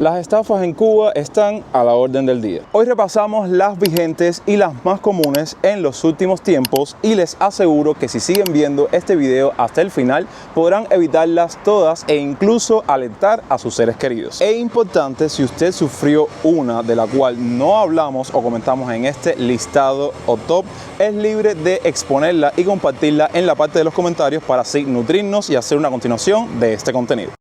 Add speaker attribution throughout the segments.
Speaker 1: Las estafas en Cuba están a la orden del día. Hoy repasamos las vigentes y las más comunes en los últimos tiempos y les aseguro que si siguen viendo este video hasta el final podrán evitarlas todas e incluso alertar a sus seres queridos. Es importante, si usted sufrió una de la cual no hablamos o comentamos en este listado o top, es libre de exponerla y compartirla en la parte de los comentarios para así nutrirnos y hacer una continuación de este contenido.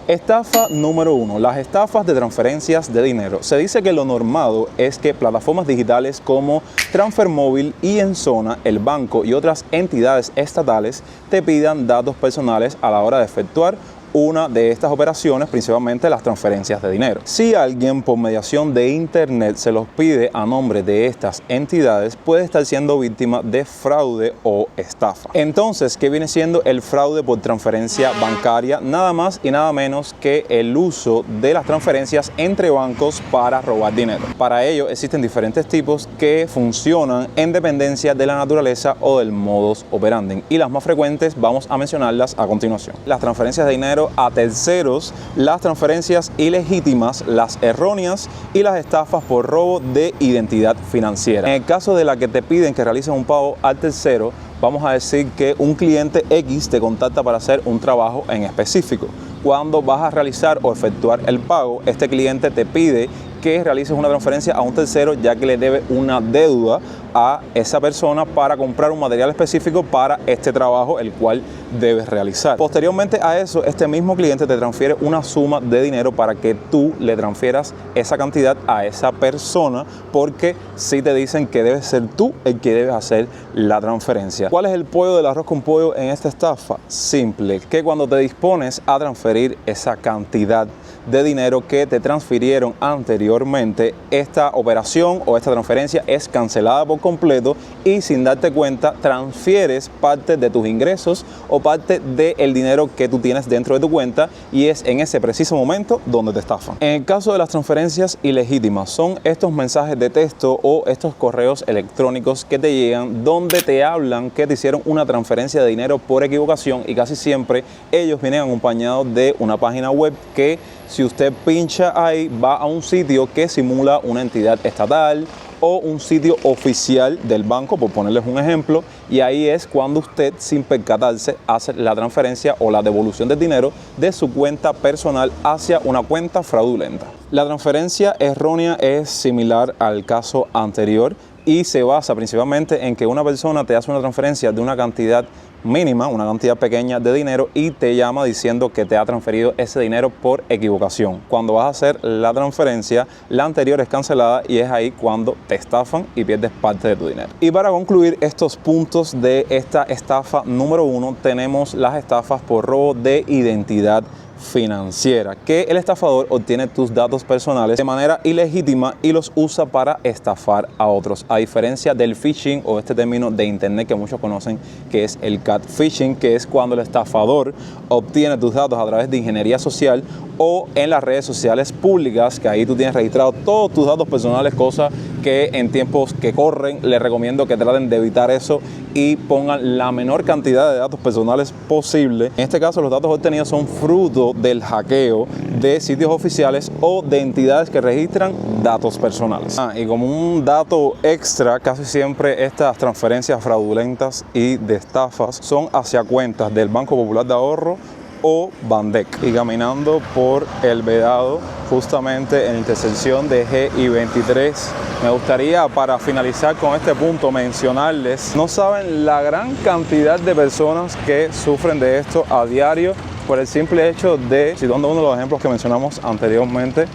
Speaker 1: Estafa número 1. Las estafas de transferencias de dinero. Se dice que lo normado es que plataformas digitales como Transfermóvil y Enzona, el banco y otras entidades estatales te pidan datos personales a la hora de efectuar una de estas operaciones, principalmente las transferencias de dinero. Si alguien por mediación de internet se los pide a nombre de estas entidades, puede estar siendo víctima de fraude o estafa. Entonces, ¿qué viene siendo el fraude por transferencia bancaria? Nada más y nada menos que el uso de las transferencias entre bancos para robar dinero. Para ello existen diferentes tipos que funcionan en dependencia de la naturaleza o del modus operandi, y las más frecuentes vamos a mencionarlas a continuación. Las transferencias de dinero a terceros, las transferencias ilegítimas, las erróneas y las estafas por robo de identidad financiera. En el caso de la que te piden que realices un pago al tercero, vamos a decir que un cliente X te contacta para hacer un trabajo en específico. Cuando vas a realizar o efectuar el pago, este cliente te pide que realices una transferencia a un tercero, ya que le debe una deuda a esa persona para comprar un material específico para este trabajo el cual debes realizar. Posteriormente a eso, este mismo cliente te transfiere una suma de dinero para que tú le transfieras esa cantidad a esa persona, porque si te dicen que debes ser tú el que debes hacer la transferencia. ¿Cuál es el pollo del arroz con pollo en esta estafa? Simple, que cuando te dispones a transferir esa cantidad de dinero que te transfirieron anteriormente, esta operación o esta transferencia es cancelada por completo y sin darte cuenta transfieres parte de tus ingresos o parte del dinero que tú tienes dentro de tu cuenta, y es en ese preciso momento donde te estafan. En el caso de las transferencias ilegítimas, son estos mensajes de texto o estos correos electrónicos que te llegan donde te hablan que te hicieron una transferencia de dinero por equivocación, y casi siempre ellos vienen acompañados de una página web que, si usted pincha ahí, va a un sitio que simula una entidad estatal o un sitio oficial del banco, por ponerles un ejemplo, y ahí es cuando usted, sin percatarse, hace la transferencia o la devolución del dinero de su cuenta personal hacia una cuenta fraudulenta. La transferencia errónea es similar al caso anterior y se basa principalmente en que una persona te hace una transferencia de una cantidad mínima, una cantidad pequeña de dinero, y te llama diciendo que te ha transferido ese dinero por equivocación. Cuando vas a hacer la transferencia, la anterior es cancelada y es ahí cuando te estafan y pierdes parte de tu dinero. Y para concluir estos puntos de esta estafa número 1, tenemos las estafas por robo de identidad financiera, que el estafador obtiene tus datos personales de manera ilegítima y los usa para estafar a otros, a diferencia del phishing, o este término de internet que muchos conocen, que es el catfishing, que es cuando el estafador obtiene tus datos a través de ingeniería social o en las redes sociales públicas, que ahí tú tienes registrado todos tus datos personales, cosa que en tiempos que corren les recomiendo que traten de evitar eso y pongan la menor cantidad de datos personales posible. En este caso, los datos obtenidos son fruto del hackeo de sitios oficiales o de entidades que registran datos personales. Y como un dato extra, casi siempre estas transferencias fraudulentas y de estafas son hacia cuentas del Banco Popular de Ahorro o Bandec. Y caminando por el Vedado, justamente en la intersección de G y 23, me gustaría, para finalizar con este punto, mencionarles, no saben la gran cantidad de personas que sufren de esto a diario por el simple hecho de, citando uno de los ejemplos que mencionamos anteriormente,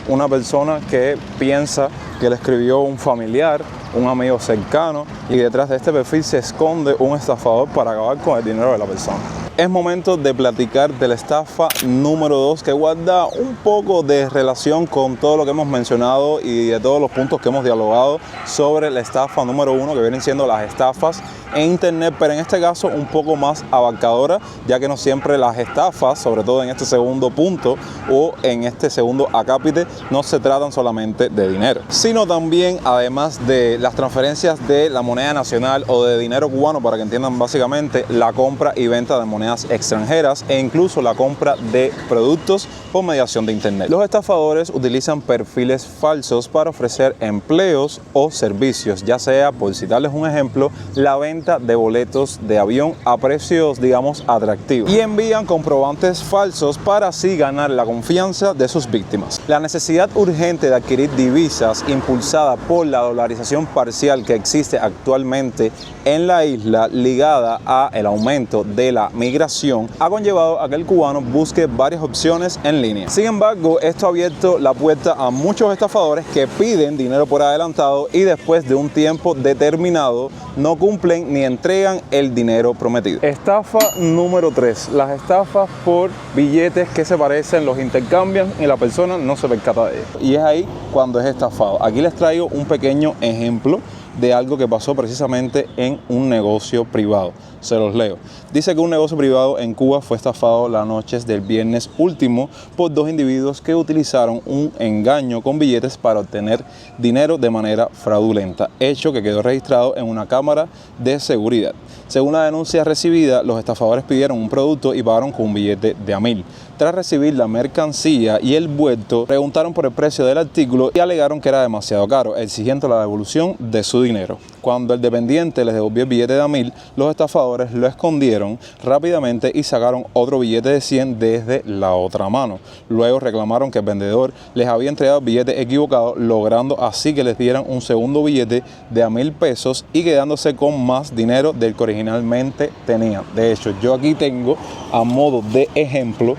Speaker 1: una persona que piensa que le escribió un familiar, un amigo cercano, y detrás de este perfil se esconde un estafador para acabar con el dinero de la persona. Es momento de platicar de la estafa número 2, que guarda un poco de relación con todo lo que hemos mencionado y de todos los puntos que hemos dialogado sobre la estafa número 1, que vienen siendo las estafas en internet, pero en este caso un poco más abarcadora, ya que no siempre las estafas, sobre todo en este segundo punto o en este segundo acápite, no se tratan solamente de dinero, sino también, además de las transferencias de la moneda nacional o de dinero cubano, para que entiendan básicamente, la compra y venta de moneda monedas extranjeras e incluso la compra de productos por mediación de internet. Los estafadores utilizan perfiles falsos para ofrecer empleos o servicios, ya sea, por citarles un ejemplo, la venta de boletos de avión a precios, digamos, atractivos, y envían comprobantes falsos para así ganar la confianza de sus víctimas. La necesidad urgente de adquirir divisas, impulsada por la dolarización parcial que existe actualmente en la isla, ligada a el aumento de la migración, ha conllevado a que el cubano busque varias opciones en línea. Sin embargo, esto ha abierto la puerta a muchos estafadores que piden dinero por adelantado y después de un tiempo determinado no cumplen ni entregan el dinero prometido. Estafa número 3. Las estafas por billetes que se parecen, los intercambian y la persona no se percata de ello. Y es ahí cuando es estafado. Aquí les traigo un pequeño ejemplo de algo que pasó precisamente en un negocio privado. Se los leo. Dice que un negocio privado en Cuba fue estafado las noches del viernes último por dos individuos que utilizaron un engaño con billetes para obtener dinero de manera fraudulenta, hecho que quedó registrado en una cámara de seguridad. Según la denuncia recibida, los estafadores pidieron un producto y pagaron con un billete de $1000. Tras recibir la mercancía y el vuelto, preguntaron por el precio del artículo y alegaron que era demasiado caro, exigiendo la devolución de su dinero. Cuando el dependiente les devolvió el billete de $1000, los estafadores lo escondieron rápidamente y sacaron otro billete de 100 desde la otra mano. Luego reclamaron que el vendedor les había entregado el billete equivocado, logrando así que les dieran un segundo billete de $1000 y quedándose con más dinero del que originalmente tenían. De hecho, yo aquí tengo, a modo de ejemplo,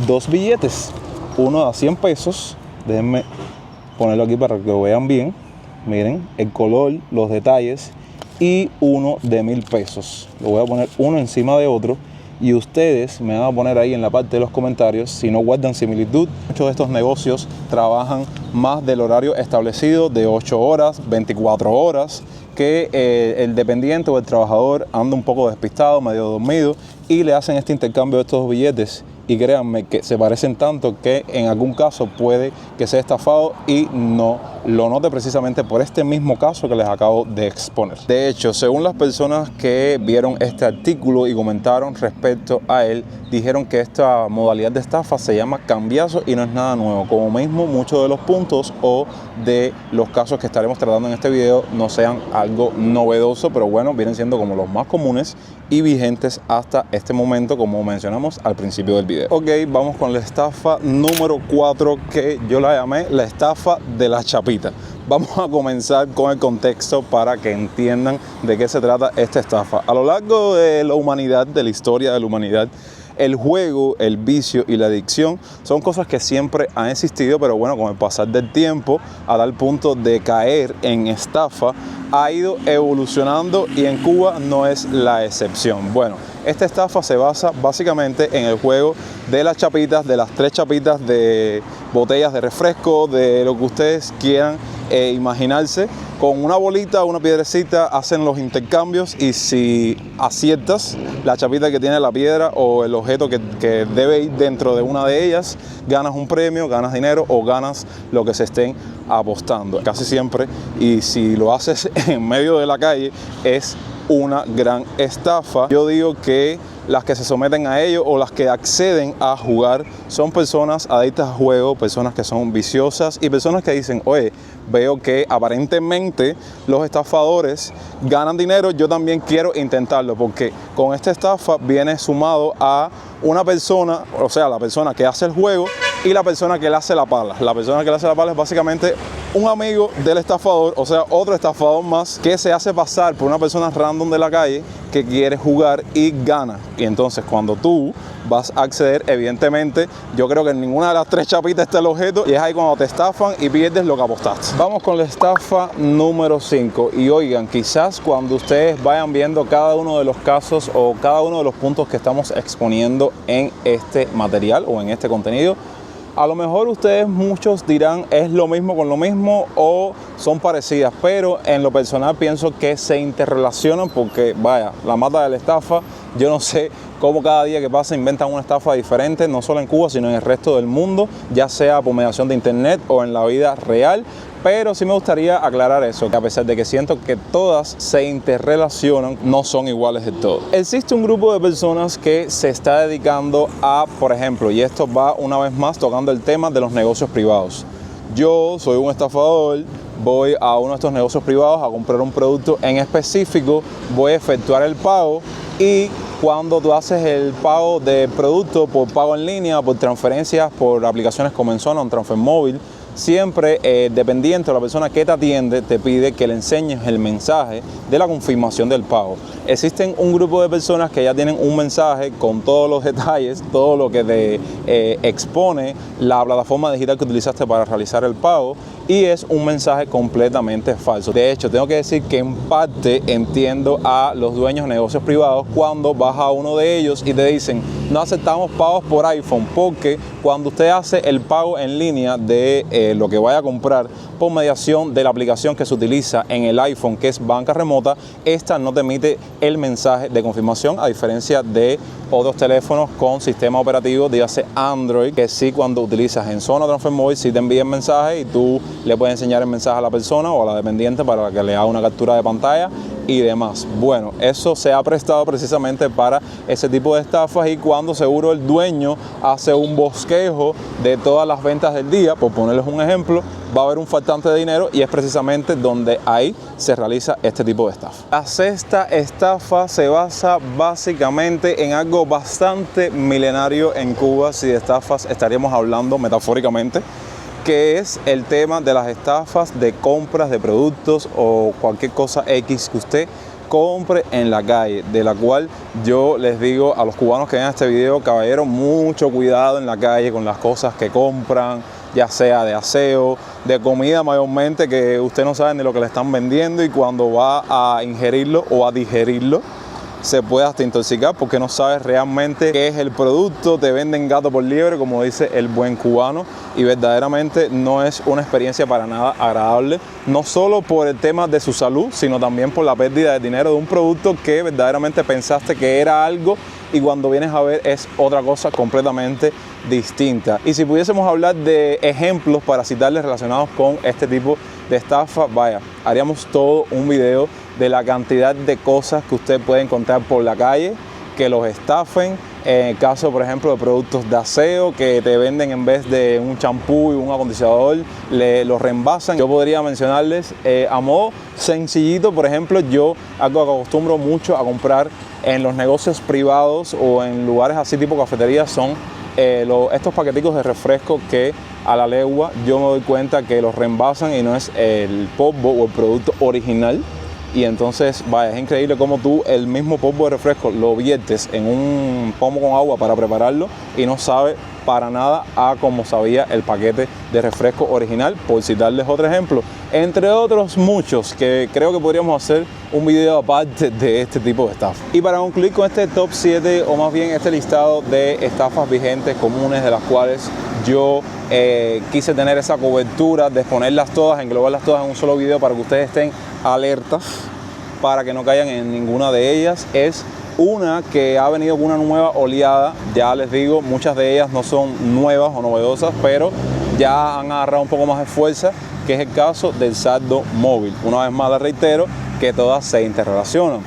Speaker 1: dos billetes, uno a $100, déjenme ponerlo aquí para que lo vean bien, miren el color, los detalles, y uno de $1000. Lo voy a poner uno encima de otro y ustedes me van a poner ahí en la parte de los comentarios si no guardan similitud. Muchos de estos negocios trabajan más del horario establecido de 8 horas, 24 horas, que el dependiente o el trabajador anda un poco despistado, medio dormido, y le hacen este intercambio de estos billetes. Y créanme que se parecen tanto que en algún caso puede que sea estafado y no lo note precisamente por este mismo caso que les acabo de exponer. De hecho, según las personas que vieron este artículo y comentaron respecto a él, dijeron que esta modalidad de estafa se llama cambiazo y no es nada nuevo. Como mismo, muchos de los puntos o de los casos que estaremos tratando en este video no sean algo novedoso, pero bueno, vienen siendo como los más comunes y vigentes hasta este momento, como mencionamos al principio del video. Ok, vamos con la estafa número 4, que yo la llamé la estafa de la chapita. Vamos a comenzar con el contexto para que entiendan de qué se trata esta estafa. A lo largo de la humanidad, de la historia de la humanidad, el juego, el vicio y la adicción son cosas que siempre han existido, pero bueno, con el pasar del tiempo, a tal punto de caer en estafa, ha ido evolucionando y en Cuba no es la excepción. Bueno, esta estafa se basa básicamente en el juego de las chapitas, de las 3 chapitas de botellas de refresco, de lo que ustedes quieran imaginarse. Con una bolita o una piedrecita hacen los intercambios y si aciertas la chapita que tiene la piedra o el objeto que debe ir dentro de una de ellas, ganas un premio, ganas dinero o ganas lo que se estén apostando. Casi siempre, y si lo haces en medio de la calle, es una gran estafa. Yo digo que las que se someten a ello o las que acceden a jugar son personas adictas a juego, personas que son viciosas y personas que dicen, oye, veo que aparentemente los estafadores ganan dinero, yo también quiero intentarlo, porque con esta estafa viene sumado a una persona, o sea, la persona que hace el juego y la persona que le hace la pala. La persona que le hace la pala es básicamente un amigo del estafador, o sea, otro estafador más que se hace pasar por una persona random de la calle que quiere jugar y gana. Y entonces cuando tú vas a acceder, evidentemente, yo creo que en ninguna de las 3 chapitas está el objeto y es ahí cuando te estafan y pierdes lo que apostaste. Vamos con la estafa número 5 y oigan, quizás cuando ustedes vayan viendo cada uno de los casos o cada uno de los puntos que estamos exponiendo en este material o en este contenido, a lo mejor ustedes muchos dirán es lo mismo con lo mismo o son parecidas, pero en lo personal pienso que se interrelacionan porque vaya, la mata de la estafa, yo no sé cómo cada día que pasa inventan una estafa diferente, no solo en Cuba sino en el resto del mundo, ya sea por mediación de internet o en la vida real, Pero sí me gustaría aclarar eso, que a pesar de que siento que todas se interrelacionan, no son iguales de todo. Existe un grupo de personas que se está dedicando a, por ejemplo, y esto va una vez más tocando el tema de los negocios privados. Yo soy un estafador, voy a uno de estos negocios privados a comprar un producto en específico, voy a efectuar el pago y cuando tú haces el pago de producto por pago en línea, por transferencias, por aplicaciones como Enzona o TransferMóvil, siempre dependiente de la persona que te atiende te pide que le enseñes el mensaje de la confirmación del pago. Existen un grupo de personas que ya tienen un mensaje con todos los detalles, todo lo que te expone la plataforma digital que utilizaste para realizar el pago, y es un mensaje completamente falso. De hecho, tengo que decir que en parte entiendo a los dueños de negocios privados cuando vas a uno de ellos y te dicen: no aceptamos pagos por iPhone, porque cuando usted hace el pago en línea de lo que vaya a comprar por mediación de la aplicación que se utiliza en el iPhone, que es banca remota, esta no te emite el mensaje de confirmación, a diferencia de otros teléfonos con sistema operativo, dígase Android, que sí, cuando utilizas Enzona o TransferMóvil, sí te envía el mensaje y tú le puedes enseñar el mensaje a la persona o a la dependiente para que le haga una captura de pantalla y demás. Bueno, eso se ha prestado precisamente para ese tipo de estafas, y cuando seguro el dueño hace un bosquejo de todas las ventas del día, por ponerles un ejemplo, va a haber un faltante de dinero, y es precisamente donde ahí se realiza este tipo de estafa. La sexta estafa se basa básicamente en algo bastante milenario en Cuba, si de estafas estaríamos hablando metafóricamente, que es el tema de las estafas de compras de productos o cualquier cosa X que usted compre en la calle, de la cual yo les digo a los cubanos que ven este video: caballero, mucho cuidado en la calle con las cosas que compran, ya sea de aseo, de comida mayormente, que usted no sabe ni lo que le están vendiendo, y cuando va a ingerirlo o a digerirlo se puede hasta intoxicar porque no sabes realmente qué es el producto. Te venden gato por liebre, como dice el buen cubano, y verdaderamente no es una experiencia para nada agradable, no solo por el tema de su salud, sino también por la pérdida de dinero de un producto que verdaderamente pensaste que era algo y cuando vienes a ver es otra cosa completamente distinta. Y si pudiésemos hablar de ejemplos para citarles relacionados con este tipo de estafa, vaya, haríamos todo un video de la cantidad de cosas que usted puede encontrar por la calle que los estafen. En el caso, por ejemplo, de productos de aseo que te venden, en vez de un champú y un acondicionador, los reembasan. Yo podría mencionarles a modo sencillito, por ejemplo, yo algo que acostumbro mucho a comprar en los negocios privados o en lugares así tipo cafeterías son estos paqueticos de refresco que a la legua yo me doy cuenta que los reembasan y no es el polvo o el producto original. Y entonces, vaya, es increíble cómo tú el mismo polvo de refresco lo viertes en un pomo con agua para prepararlo y no sabe para nada a como sabía el paquete de refresco original, por citarles otro ejemplo, entre otros muchos que creo que podríamos hacer un video aparte de este tipo de estafa. Y para concluir con este top 7, o más bien este listado de estafas vigentes comunes, de las cuales yo quise tener esa cobertura de exponerlas todas, englobarlas todas en un solo video para que ustedes estén alertas para que no caigan en ninguna de ellas, es una que ha venido con una nueva oleada. Ya les digo, muchas de ellas no son nuevas o novedosas, pero ya han agarrado un poco más de fuerza, que es el caso del saldo móvil. Una vez más les reitero que todas se interrelacionan.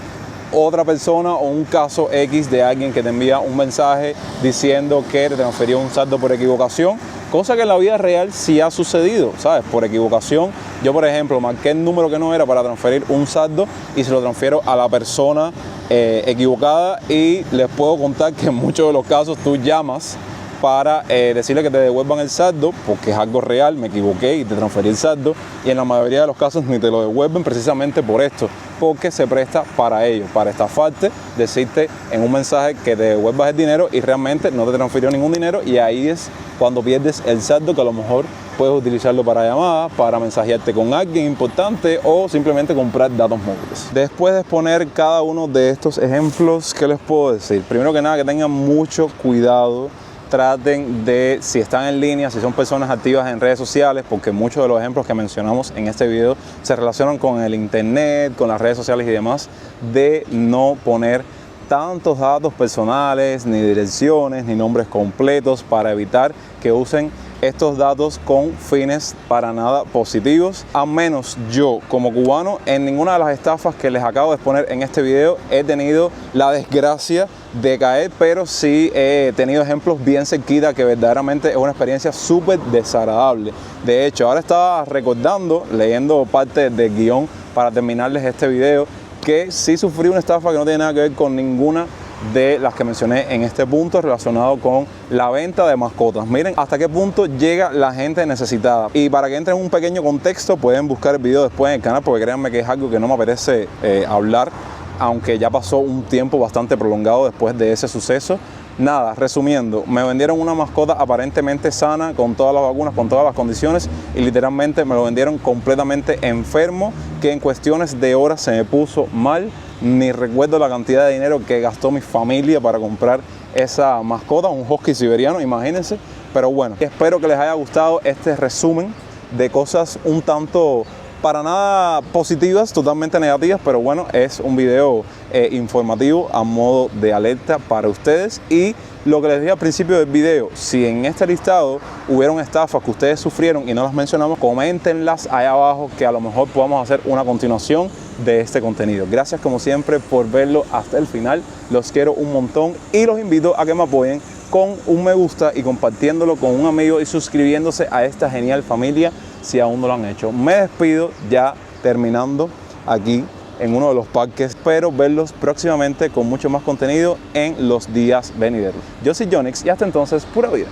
Speaker 1: Otra persona o un caso X de alguien que te envía un mensaje diciendo que te transfirió un saldo por equivocación, cosa que en la vida real sí ha sucedido, ¿sabes? Por equivocación, yo por ejemplo marqué el número que no era para transferir un saldo y se lo transfiero a la persona equivocada, y les puedo contar que en muchos de los casos tú llamas para decirle que te devuelvan el saldo porque es algo real, me equivoqué y te transferí el saldo, y en la mayoría de los casos ni te lo devuelven precisamente por esto, porque se presta para ello, para estafarte, decirte en un mensaje que te devuelvas el dinero y realmente no te transfirió ningún dinero, y ahí es cuando pierdes el saldo, que a lo mejor puedes utilizarlo para llamadas, para mensajearte con alguien importante o simplemente comprar datos móviles. Después de exponer cada uno de estos ejemplos, ¿qué les puedo decir? Primero que nada, que tengan mucho cuidado. Traten de, si están en línea, si son personas activas en redes sociales, porque muchos de los ejemplos que mencionamos en este video se relacionan con el internet, con las redes sociales y demás, de no poner tantos datos personales, ni direcciones, ni nombres completos, para evitar que usen estos datos con fines para nada positivos. Al menos yo, como cubano, en ninguna de las estafas que les acabo de exponer en este video he tenido la desgracia de caer, pero sí he tenido ejemplos bien cerquita que verdaderamente es una experiencia súper desagradable. De hecho, ahora estaba recordando, leyendo parte del guión para terminarles este video, que sí sufrí una estafa que no tiene nada que ver con ninguna de las que mencioné en este punto relacionado con la venta de mascotas. Miren hasta qué punto llega la gente necesitada. Y para que entren en un pequeño contexto, pueden buscar el video después en el canal, porque créanme que es algo que no me apetece hablar, aunque ya pasó un tiempo bastante prolongado después de ese suceso. Nada, resumiendo, me vendieron una mascota aparentemente sana, con todas las vacunas, con todas las condiciones, y literalmente me lo vendieron completamente enfermo, que en cuestiones de horas se me puso mal. Ni recuerdo la cantidad de dinero que gastó mi familia para comprar esa mascota, un husky siberiano, imagínense. Pero bueno, espero que les haya gustado este resumen de cosas un tanto para nada positivas, totalmente negativas, pero bueno, es un video informativo a modo de alerta para ustedes. Y lo que les dije al principio del video, si en este listado hubieron estafas que ustedes sufrieron y no las mencionamos, coméntenlas ahí abajo, que a lo mejor podamos hacer una continuación de este contenido. Gracias como siempre por verlo hasta el final, los quiero un montón y los invito a que me apoyen con un me gusta y compartiéndolo con un amigo y suscribiéndose a esta genial familia si aún no lo han hecho. Me despido ya terminando aquí en uno de los parques. Espero verlos próximamente con mucho más contenido en los días venideros. Yo soy Jonix y hasta entonces, pura vida.